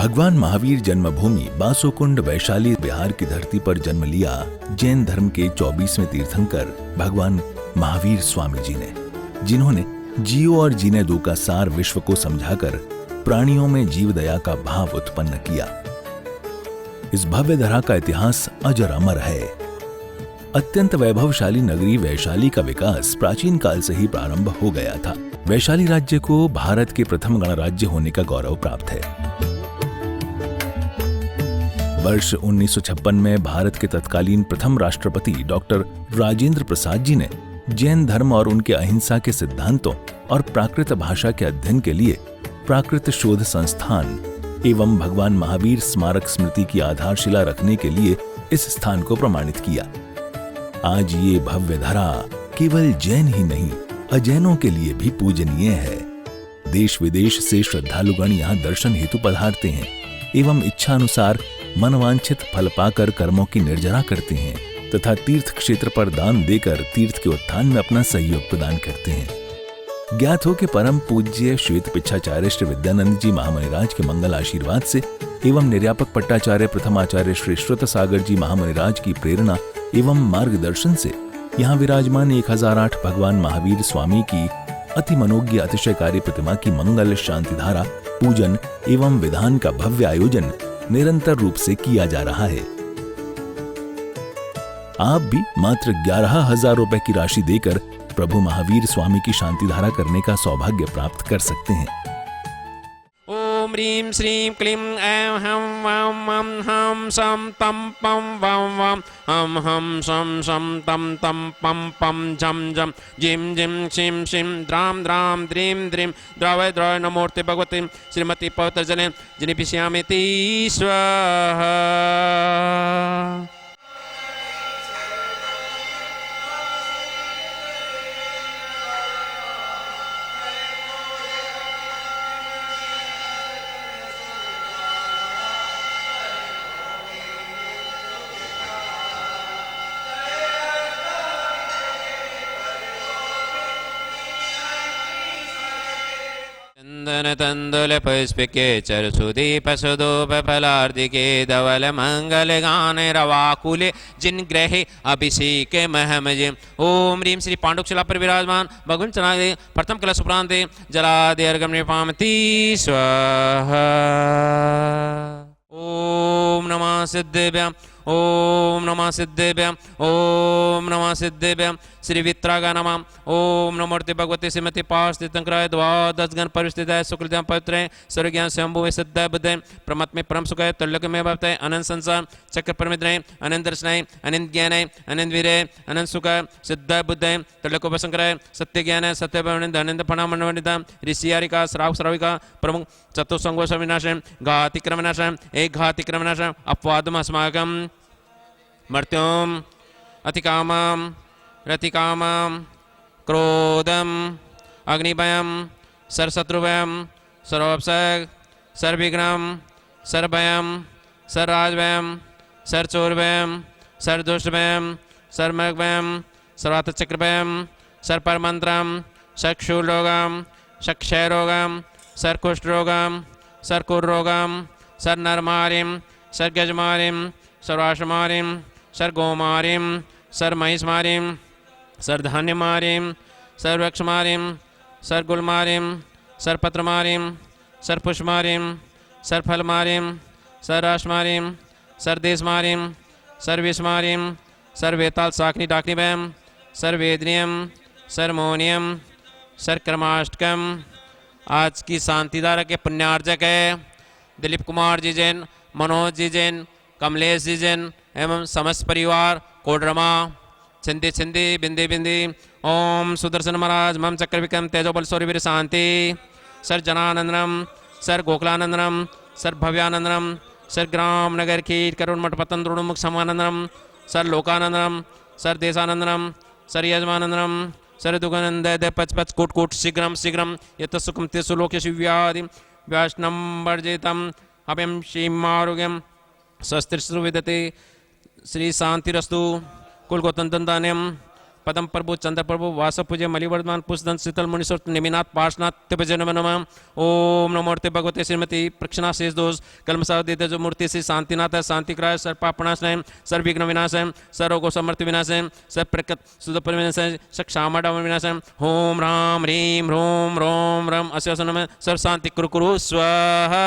भगवान महावीर जन्मभूमि बासोकुंड वैशाली बिहार की धरती पर जन्म लिया जैन धर्म के 24वें तीर्थंकर भगवान महावीर स्वामी जी ने, जिन्होंने जियो और जीने दो का सार विश्व को समझाकर प्राणियों में जीव दया का भाव उत्पन्न किया। इस भव्य धरा का इतिहास अजर अमर है। अत्यंत वैभवशाली नगरी वैशाली का विकास प्राचीन काल से ही प्रारंभ हो गया था। वैशाली राज्य को भारत के प्रथम गणराज्य होने का गौरव प्राप्त है। वर्ष 1956 में भारत के तत्कालीन प्रथम राष्ट्रपति डॉक्टर राजेंद्र प्रसाद जी ने जैन धर्म और उनके अहिंसा के सिद्धांतों और प्राकृत भाषा के अध्ययन के लिए प्राकृत शोध संस्थान एवं भगवान महावीर स्मारक स्मृति की आधारशिला रखने के लिए इस स्थान को प्रमाणित किया। आज ये भव्य धरा केवल जैन ही नहीं, अजैनों के लिए भी पूजनीय है। देश विदेश से श्रद्धालुगण यहाँ दर्शन हेतु पधारते हैं एवं इच्छा अनुसार मनवांछित फल पाकर कर्मों की निर्जरा करते हैं तथा तीर्थ क्षेत्र पर दान देकर तीर्थ के उत्थान में अपना सहयोग प्रदान करते हैं। ज्ञात हो कि परम पूज्य श्वेत पिच्छाचार्य श्री विद्यानंद जी महामुनिराज के मंगल आशीर्वाद से एवं निर्यापक पट्टाचार्य प्रथमाचार्य श्री श्रुत सागर जी महामुनिराज की प्रेरणा एवं मार्गदर्शन से यहाँ विराजमान 1008 भगवान महावीर स्वामी की अति मनोज्ञ अतिशयकारी प्रतिमा की मंगल शांति धारा पूजन एवं विधान का भव्य आयोजन निरंतर रूप से किया जा रहा है। आप भी मात्र 11,000 रुपए की राशि देकर प्रभु महावीर स्वामी की शांति धारा करने का सौभाग्य प्राप्त कर सकते हैं। ओम ह्रीं श्रीं क्लीं ऐं हं वं मं हं सं तं पं वं वं हं हं सं सं तं तं पं पं झं झं जिं जिं शिं शिं द्रां द्रां द्रीं द्रीं द्रवय द्रवय नमोऽर्ते भगवते श्रीमती पवित्रजले जनिपिष्यामीति स्वाहा। तंदुल पुष्पिके चर सुदीप सुदूप फलार्दिके धवल मंगल गान रवाकुले जिन ग्रहे अभिषेक महमजे। ओम ह्रीं श्री पांडुकशिला पर विराजमान भगवान चनादे प्रथम कलश सुप्रांते जलादे अर्घम निपामति स्वाहा। ओम नमः सिद्धेभ्यः ओम नमः सिद्धेभ्यः ओम नमः सिद्धेभ्यः श्री वित्रागा नमः। ओम नमोर्ते भगवते श्रीमती पार्षदितंकराय द्वादश गण परिस्थिताय शुक्लद्यां पवित्राय सर्वज्ञान स्वयंभुवे सिद्धाय बुद्धाय परमात्मे परम सुखाय तुल्यकमेव भवताय अनंत संसार चक्र परमित्राय अनंत दर्शनाय अनंत ज्ञानाय अनंत वीराय अनंत सुखाय सिद्धाय बुद्धाय तुल्यकोपसंकराय सत्य ज्ञानाय सत्य भवनित अनंत फणामण्डवनिता ऋषियारिका श्रावक श्राविका प्रमुख चतुस्संगोष विनाशाय घातिक्रम विनाशाय एक घातिक्रम विनाशाय अपवादम अस्माकं मर्त्योम अतिकामं रतिकामं क्रोधम अग्निभयम सर्वशत्रुभयम सर्वोपसर्ग सर्वविघ्नम सर्वभयम सर्वराजभयम सर्वचोरभयम सर्वदुष्टभयम सर्वमृगभयम सर्वातचक्रभयम सर्वपरमंत्रम सर्वक्षूलरोगम सर्वक्षयरोगम सर्वकुष्ठरोगम सर्वकुर्रोगम सर्वनरमारिम सर्वगजमारिम सर्वाशमारिम सर्वगोमारिम सर्वमहिषमारिम सर्वधान्यमारिम सर्ववृक्षमारिम सर्वगुलमारिम सर्वपत्रमारिम सर्वपुष्पमारिम सर्वफलमारिम सर्वराशमारिम सर्वदेशमारिम सर्वविषमारिम सर्ववेताल साकनी डाकनीभयम सर्ववेदनियम सर्वमोनियम सर्वक्रमाष्टकम। आज की शांतिधारा के पुण्यार्जक है दिलीप कुमार जी जैन, मनोज जी जैन, कमलेश जी जैन एवं समस्त परिवार कोडरमा छिंदी छिंदी बिंदी बिंदी। ओम सुदर्शन महाराज मम चक्र विक्रम तेजोबल सौरवीर शांति sir जनानंदनम sir गोकुलानंदनम sir Bhavyanandanam sir ग्राम नगर कीट करुण मठ पतन द्रोणुमुख समानंदनम सर लोकानंदनम सर देशानंदनम सर यजमानंदनम सर दुगनंद पच पच कोट कोट शीघ्रम शीघ्रम यत सुखम ते सुलोक्य व्याधि व्याष्णम वर्जितम अभयम क्षीमारोग्यम स्वस्तिर्षु विदते श्री शांतिरस्तु कुलगोतंतन्तान्यम पदम प्रभु चंद्र प्रभु वासव पूज्य मलिवर्धमान पुष्धन शीतल मुनिसुर निमिनाथ पार्शनाथ तिपज नमः नमः। ओम नमो मूर्ति भगवते श्रीमती प्रक्षणा शेष दोष कलमसाव देते जो मूर्ति से शांतिनाथ है शांतिक्राय सर्पापनाशय सर्वविघ्न विनाशय सर्वगो समर्थ विनाशय सर्वप्रकट सुदपर विनाशय क्षामडम विनाशय। ओम राम ह्रीं ह्रूं रोम रम अस्य नमः सर्व शांति कुरु स्वाहा।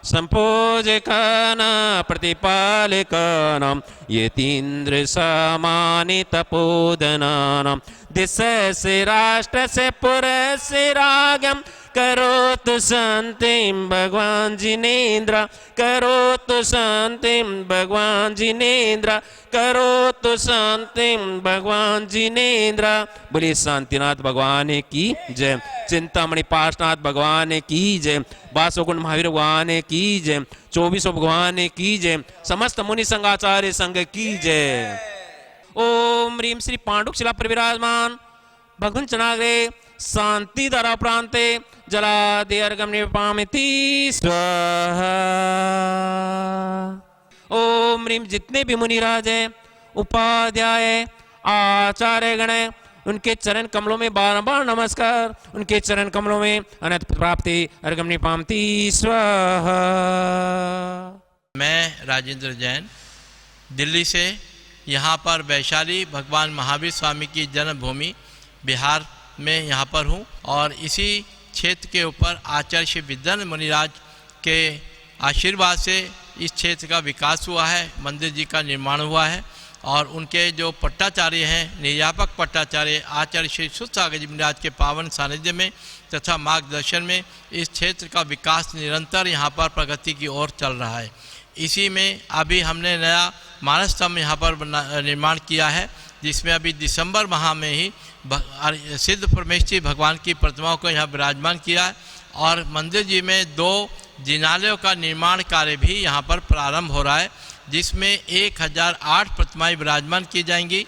संपूजकन प्रतिपालकन यतीन्द्र समानित तपोधनानां दिश से राष्ट्र से पुर से रागम करो तो शांतिम भगवान जिनेन्द्र करो तो शांतिम भगवान जिनेन्द्र करो तो शांतिम भगवान जिनेन्द्र। बोलिए शांतिनाथ भगवान की जय। चिंतामणि पार्शनाथ भगवान की जय। वासवकुंड महावीर भगवान की जय। 24 भगवान की जय। समस्त मुनि संघाचार्य संघ की जय। ओम ह्रीं श्री पांडुक शिला पर विराजमान भगवान चनाग्रे शांति धरा प्रांते जलादि अर्घम निपामिति स्वाहा। ओम ह्रीं जितने भी मुनिराज हैं उपाध्याय आचार्य गण हैं उनके चरण कमलों में बार नमस्कार। उनके चरण कमलों में अनंत प्राप्ति अर्घम निपामिति स्वाहा। मैं राजेंद्र जैन दिल्ली से यहाँ पर वैशाली भगवान महावीर स्वामी की जन्मभूमि बिहार में यहाँ पर हूँ और इसी क्षेत्र के ऊपर आचार्य श्री विद्यानंद मुनिराज के आशीर्वाद से इस क्षेत्र का विकास हुआ है, मंदिर जी का निर्माण हुआ है और उनके जो पट्टाचार्य हैं निर्यापक पट्टाचार्य आचार्य श्री सुसागर जी मुनिराज के पावन सानिध्य में तथा मार्गदर्शन में इस क्षेत्र का विकास निरंतर यहाँ पर प्रगति की ओर चल रहा है। इसी में अभी हमने नया मानस स्तंभ यहाँ पर निर्माण किया है जिसमें अभी दिसंबर माह में ही सिद्ध परमेश्वरी भगवान की प्रतिमाओं को यहाँ विराजमान किया है और मंदिर जी में 2 जिनालयों का निर्माण कार्य भी यहाँ पर प्रारंभ हो रहा है जिसमें 1008 प्रतिमाएं विराजमान की जाएंगी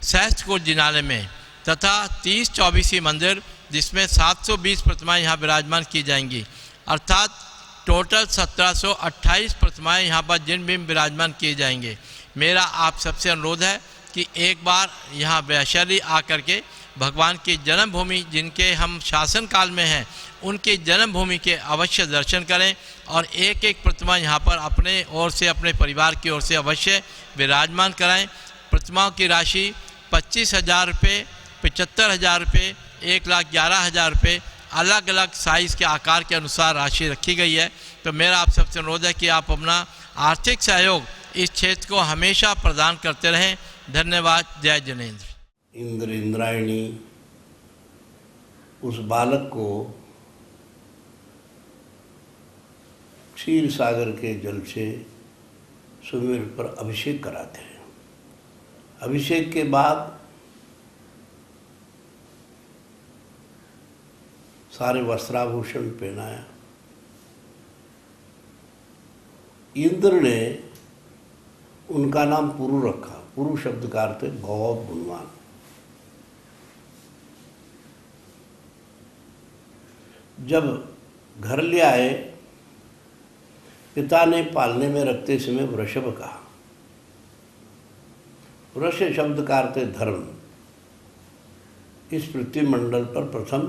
सहस्त्रकूट जिनालय में तथा 30-24 मंदिर जिसमें 720 प्रतिमाएं यहाँ विराजमान की जाएंगी अर्थात टोटल 1728 प्रतिमाएं यहाँ पर जिन भी विराजमान किए जाएंगे। मेरा आप सबसे अनुरोध है कि एक बार यहाँ वैशाली आकर के भगवान की जन्मभूमि जिनके हम शासन काल में हैं उनकी जन्मभूमि के अवश्य दर्शन करें और एक एक प्रतिमा यहाँ पर अपने ओर से अपने परिवार की ओर से अवश्य विराजमान कराएं। प्रतिमाओं की राशि 25,000 रुपये, 75,000 रुपये, 1,11,000 रुपये अलग अलग साइज़ के आकार के अनुसार राशि रखी गई है। तो मेरा आप सबसे अनुरोध है कि आप अपना आर्थिक सहयोग इस क्षेत्र को हमेशा प्रदान करते रहें। धन्यवाद। जय जिनेन्द्र। इंद्र इंद्रायणी उस बालक को क्षीर सागर के जल से सुमेर पर अभिषेक कराते हैं। अभिषेक के बाद सारे वस्त्राभूषण पहनाया। इंद्र ने उनका नाम पुरु रखा। पुरु शब्द का अर्थ है बहुत गुणवान। जब घर ले आए पिता ने पालने में रखते समय वृषभ कहा। वृष शब्द का अर्थ है धर्म। इस पृथ्वी मंडल पर प्रथम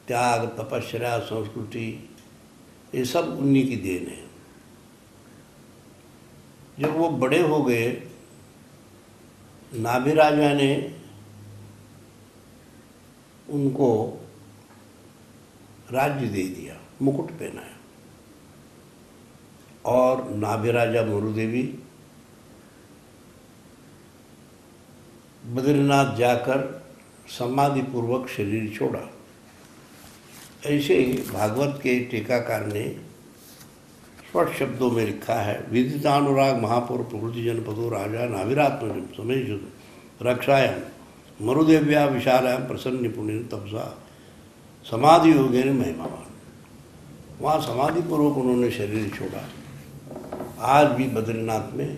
त्याग तपस्या संस्कृति ये सब उन्हीं की देन है। जब वो बड़े हो गए नाभि राजा ने उनको राज्य दे दिया, मुकुट पहनाया और नाभि राजा मरुदेवी बद्रीनाथ जाकर समाधि पूर्वक शरीर छोड़ा। ऐसे ही भागवत के टीकाकार ने स्पष्ट शब्दों में लिखा है विदितानुराग महापुर प्रकृति जनपदो राजा नाभिरात्मजम समेश रक्षायाम मरुदेव्या विशालायाम प्रसन्न पुण्य तपसा समाधि योगेन महिमावान। वहाँ समाधि पूर्वक उन्होंने शरीर छोड़ा। आज भी बद्रीनाथ में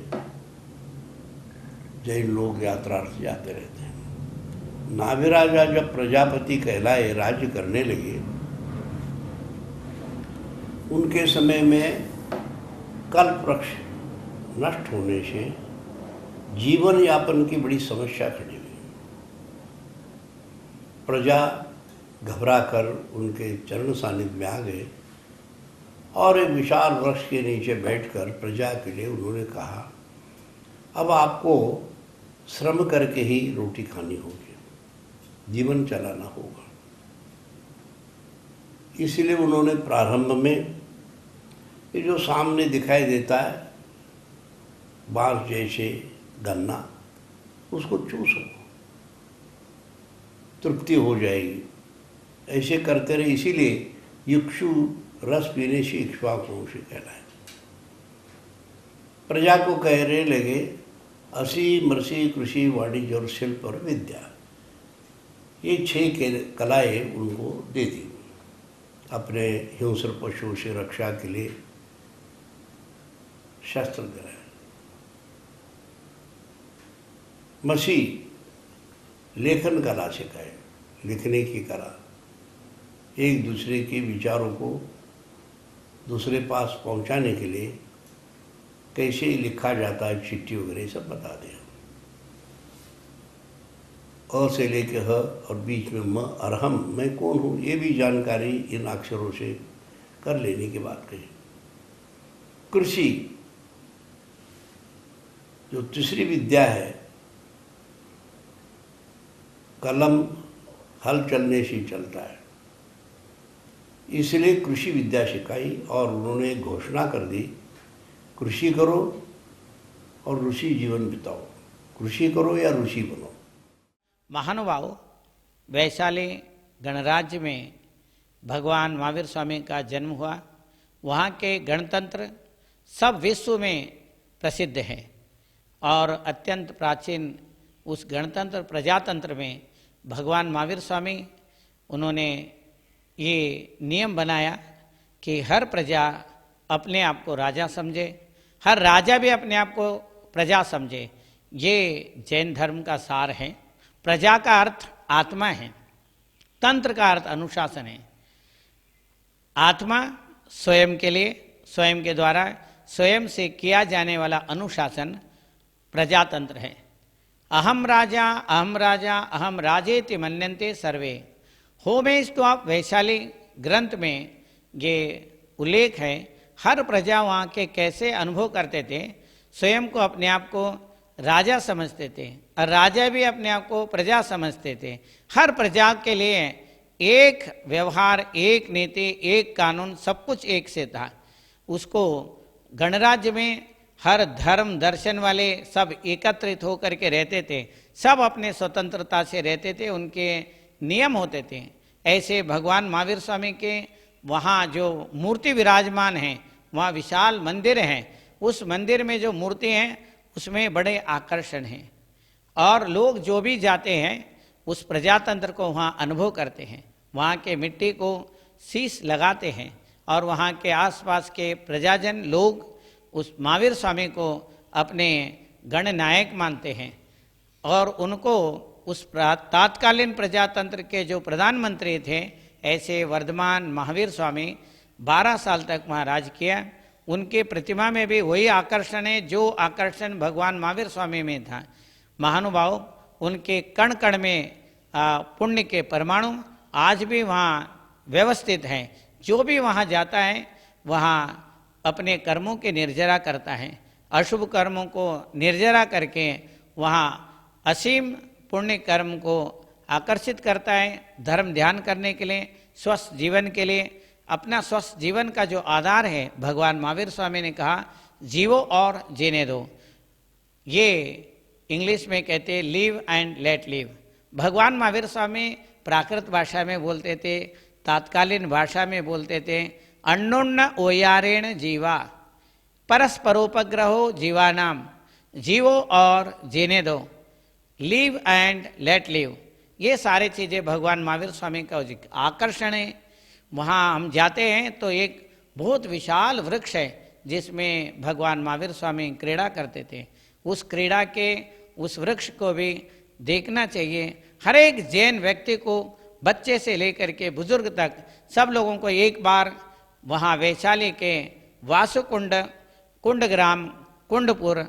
जैन लोग यात्रार्थ जाते रहते हैं। नाभि राजा जब प्रजापति कहलाए राज्य करने लगे उनके समय में कल्प वृक्ष नष्ट होने से जीवन यापन की बड़ी समस्या खड़ी हुई। प्रजा घबराकर उनके चरण सानिध्य में आ गए और एक विशाल वृक्ष के नीचे बैठकर प्रजा के लिए उन्होंने कहा, अब आपको श्रम करके ही रोटी खानी होगी, जीवन चलाना होगा। इसलिए उन्होंने प्रारंभ में ये जो सामने दिखाई देता है बांस जैसे गन्ना, उसको चूसो, तृप्ति हो जाएगी। ऐसे करते रहे, इसीलिए इक्षु रस पीने से इक्ष्वाकुओं से कहलाए। प्रजा को कहने लगे, असी मृषि कृषि वाणिज्य और शिल्प और विद्या, ये 6 कलाएं उनको दे दी। अपने हिंस्र पशुओं से रक्षा के लिए शस्त्र दे रहे। मसी लेखन कला सिखाए, लिखने की कला, एक दूसरे के विचारों को दूसरे पास पहुंचाने के लिए कैसे लिखा जाता है, चिट्ठी वगैरह सब बता दें। अ से लेके ह और बीच में म और हम, मैं कौन हूँ, ये भी जानकारी इन अक्षरों से कर लेने की बात कही। कृषि जो तीसरी विद्या है, कलम हल चलने से चलता है, इसलिए कृषि विद्या सिखाई और उन्होंने घोषणा कर दी, कृषि करो और ऋषि जीवन बिताओ, कृषि करो या ऋषि बनो। महानुभाव, वैशाली गणराज्य में भगवान महावीर स्वामी का जन्म हुआ। वहाँ के गणतंत्र सब विश्व में प्रसिद्ध है और अत्यंत प्राचीन उस गणतंत्र प्रजातंत्र में भगवान महावीर स्वामी उन्होंने ये नियम बनाया कि हर प्रजा अपने आप को राजा समझे, हर राजा भी अपने आप को प्रजा समझे। ये जैन धर्म का सार है। प्रजा का अर्थ आत्मा है, तंत्र का अर्थ अनुशासन है। आत्मा स्वयं के लिए, स्वयं के द्वारा स्वयं से किया जाने वाला अनुशासन प्रजातंत्र है। अहम राजा अहम राजेति मन्यन्ते सर्वे। होमेस्टॉप वैशाली ग्रंथ में ये उल्लेख है। हर प्रजा वहाँ के कैसे अनुभव करते थे, स्वयं को अपने आप को राजा समझते थे और राजा भी अपने आप को प्रजा समझते थे। हर प्रजा के लिए एक व्यवहार, एक नीति, एक कानून, सब कुछ एक से था। उसको गणराज्य में हर धर्म दर्शन वाले सब एकत्रित होकर के रहते थे, सब अपने स्वतंत्रता से रहते थे, उनके नियम होते थे। ऐसे भगवान महावीर स्वामी के वहाँ जो मूर्ति विराजमान हैं, वहाँ विशाल मंदिर हैं। उस मंदिर में जो मूर्ति हैं उसमें बड़े आकर्षण हैं और लोग जो भी जाते हैं उस प्रजातंत्र को वहाँ अनुभव करते हैं। वहाँ के मिट्टी को शीश लगाते हैं और वहाँ के आसपास के प्रजाजन लोग उस महावीर स्वामी को अपने गणनायक मानते हैं और उनको उस तात्कालीन प्रजातंत्र के जो प्रधानमंत्री थे, ऐसे वर्धमान महावीर स्वामी 12 साल तक वहाँ राज किया। उनके प्रतिमा में भी वही आकर्षण है जो आकर्षण भगवान महावीर स्वामी में था। महानुभाव, उनके कण कण में पुण्य के परमाणु आज भी वहाँ व्यवस्थित हैं। जो भी वहाँ जाता है वहाँ अपने कर्मों के निर्जरा करता है, अशुभ कर्मों को निर्जरा करके वहाँ असीम पुण्य कर्म को आकर्षित करता है। धर्म ध्यान करने के लिए, स्वस्थ जीवन के लिए, अपना स्वस्थ जीवन का जो आधार है, भगवान महावीर स्वामी ने कहा जीवो और जीने दो। ये इंग्लिश में कहते लिव एंड लेट लिव। भगवान महावीर स्वामी प्राकृत भाषा में बोलते थे, तात्कालीन भाषा में बोलते थे। अन्योन्य ओयारेण जीवा परस्परोपग्रहो जीवानाम, जीवो और जीने दो, लिव एंड लेट लिव। ये सारी चीज़ें भगवान महावीर स्वामी का आकर्षण है। वहाँ हम जाते हैं तो एक बहुत विशाल वृक्ष है जिसमें भगवान महावीर स्वामी क्रीड़ा करते थे। उस क्रीड़ा के उस वृक्ष को भी देखना चाहिए। हर एक जैन व्यक्ति को, बच्चे से लेकर के बुजुर्ग तक, सब लोगों को एक बार वहाँ वैशाली के वासुकुंड, कुंडग्राम, कुंडपुर,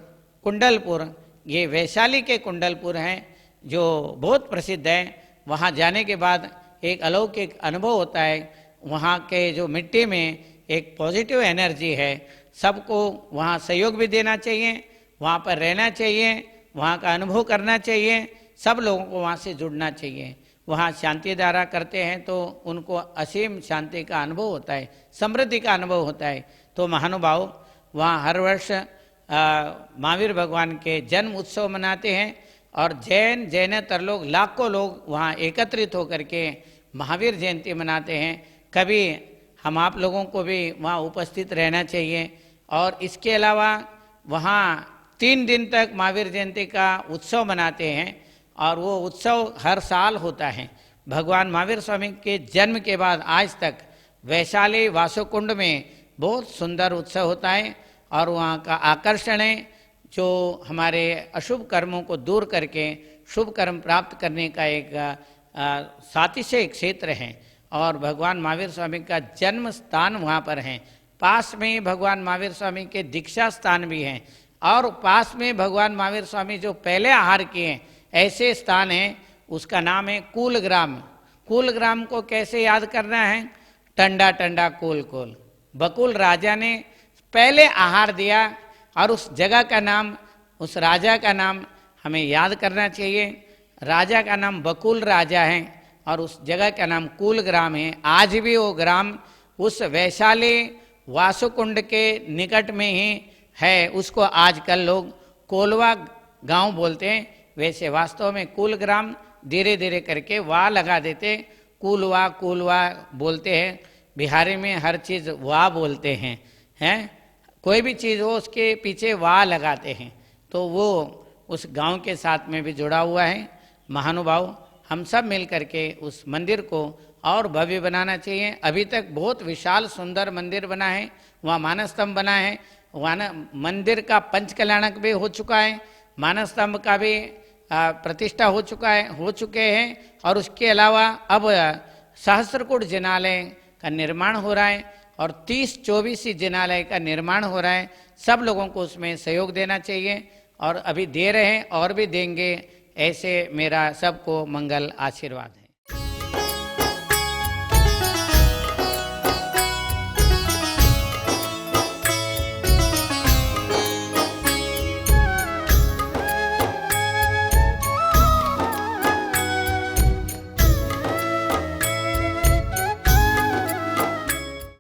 कुंडलपुर, ये वैशाली के कुंडलपुर हैं जो बहुत प्रसिद्ध है। वहाँ जाने के बाद एक अलौकिक अनुभव होता है। वहाँ के जो मिट्टी में एक पॉजिटिव एनर्जी है। सबको वहाँ सहयोग भी देना चाहिए, वहाँ पर रहना चाहिए, वहाँ का अनुभव करना चाहिए, सब लोगों को वहाँ से जुड़ना चाहिए। वहाँ शांति धारा करते हैं तो उनको असीम शांति का अनुभव होता है, समृद्धि का अनुभव होता है। तो महानुभाव वहाँ हर वर्ष महावीर भगवान के जन्म उत्सव मनाते हैं और जैनेतर लोग, लाखों लोग वहाँ एकत्रित होकर के महावीर जयंती मनाते हैं। कभी हम आप लोगों को भी वहाँ उपस्थित रहना चाहिए। और इसके अलावा वहाँ 3 दिन तक महावीर जयंती का उत्सव मनाते हैं और वो उत्सव हर साल होता है। भगवान महावीर स्वामी के जन्म के बाद आज तक वैशाली वासुकुंड में बहुत सुंदर उत्सव होता है और वहाँ का आकर्षण है जो हमारे अशुभ कर्मों को दूर करके शुभ कर्म प्राप्त करने का एक सातिशय क्षेत्र है। और भगवान महावीर स्वामी का जन्म स्थान वहाँ पर है। पास में भगवान महावीर स्वामी के दीक्षा स्थान भी हैं और पास में भगवान महावीर स्वामी जो पहले आहार किए हैं ऐसे स्थान है, उसका नाम है कूलग्राम। कूलग्राम को कैसे याद करना है? टंडा टंडा कूल कूल, बकुल राजा ने पहले आहार दिया और उस जगह का नाम, उस राजा का नाम हमें याद करना चाहिए। राजा का नाम बकुल राजा है और उस जगह का नाम कूलग्राम है। आज भी वो ग्राम उस वैशाली वासुकुंड के निकट में ही है। उसको आजकल लोग कोलवा गांव बोलते हैं, वैसे वास्तव में कूलग्राम धीरे धीरे करके वाह लगा देते, कूलवा कूलवा बोलते हैं। बिहारी में हर चीज़ वाह बोलते हैं कोई भी चीज़ हो उसके पीछे वाह लगाते हैं। तो वो उस गांव के साथ में भी जुड़ा हुआ है। महानुभाव, हम सब मिल करके उस मंदिर को और भव्य बनाना चाहिए। अभी तक बहुत विशाल सुंदर मंदिर बना है, वहाँ मानस स्तंभ बना है, वहाँ मंदिर का पंचकल्याणक भी हो चुका है, मानस स्तंभ का भी प्रतिष्ठा हो चुके हैं। और उसके अलावा अब सहस्त्रकूट जिनालय का निर्माण हो रहा है और 30-24 जिनालय का निर्माण हो रहा है। सब लोगों को उसमें सहयोग देना चाहिए और अभी दे रहे हैं और भी देंगे। ऐसे मेरा सबको मंगल आशीर्वाद है।